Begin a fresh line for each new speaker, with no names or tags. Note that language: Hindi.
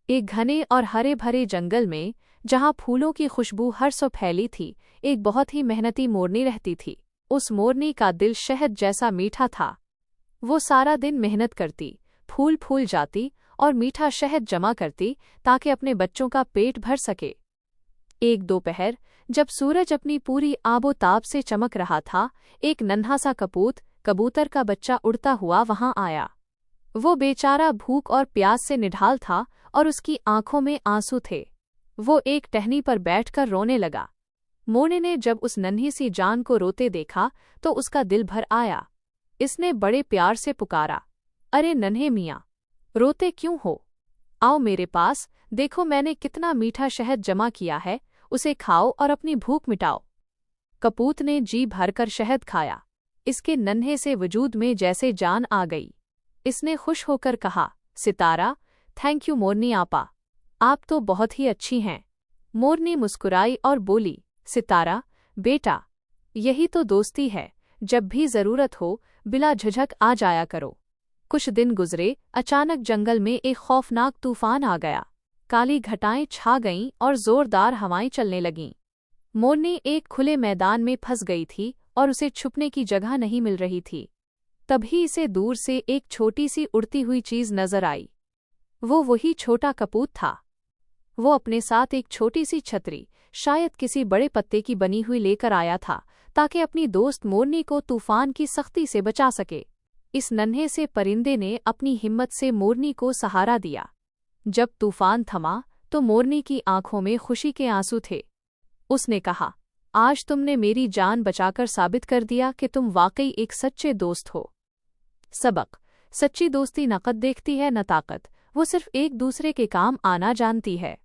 एक घने और हरे भरे जंगल में, जहाँ फूलों की खुशबू हर सौ फैली थी, एक बहुत ही मेहनती मोरनी रहती थी। उस मोरनी का दिल शहद जैसा मीठा था। वो सारा दिन मेहनत करती, फूल फूल जाती और मीठा शहद जमा करती ताकि अपने बच्चों का पेट भर सके। एक दोपहर, जब सूरज अपनी पूरी आबोताब से चमक रहा था, एक नन्हा सा कबूतर का बच्चा उड़ता हुआ वहां आया। वो बेचारा भूख और प्यास से निढाल था और उसकी आंखों में आंसू थे। वो एक टहनी पर बैठकर रोने लगा। मोरनी ने जब उस नन्ही सी जान को रोते देखा तो उसका दिल भर आया। इसने बड़े प्यार से पुकारा, अरे नन्हे मियाँ, रोते क्यों हो? आओ मेरे पास, देखो मैंने कितना मीठा शहद जमा किया है, उसे खाओ और अपनी भूख मिटाओ। कपूत ने जी भरकर शहद खाया। इसके नन्हे से वजूद में जैसे जान आ गई। इसने खुश होकर कहा, सितारा, थैंक यू मोरनी आपा, आप तो बहुत ही अच्छी हैं। मोरनी मुस्कुराई और बोली, सितारा बेटा, यही तो दोस्ती है, जब भी जरूरत हो बिला झिझक आ जाया करो। कुछ दिन गुजरे, अचानक जंगल में एक खौफनाक तूफान आ गया। काली घटाएं छा गईं और जोरदार हवाएं चलने लगीं। मोरनी एक खुले मैदान में फंस गई थी और उसे छुपने की जगह नहीं मिल रही थी। तभी इसे दूर से एक छोटी सी उड़ती हुई चीज नजर आई। वो वही छोटा कपूत था। वो अपने साथ एक छोटी सी छतरी, शायद किसी बड़े पत्ते की बनी हुई, लेकर आया था ताकि अपनी दोस्त मोरनी को तूफान की सख्ती से बचा सके। इस नन्हे से परिंदे ने अपनी हिम्मत से मोरनी को सहारा दिया। जब तूफान थमा तो मोरनी की आंखों में खुशी के आंसू थे। उसने कहा, आज तुमने मेरी जान बचाकर साबित कर दिया कि तुम वाकई एक सच्चे दोस्त हो। सबक: सच्ची दोस्ती नकद देखती है न ताकत, वो सिर्फ एक दूसरे के काम आना जानती है।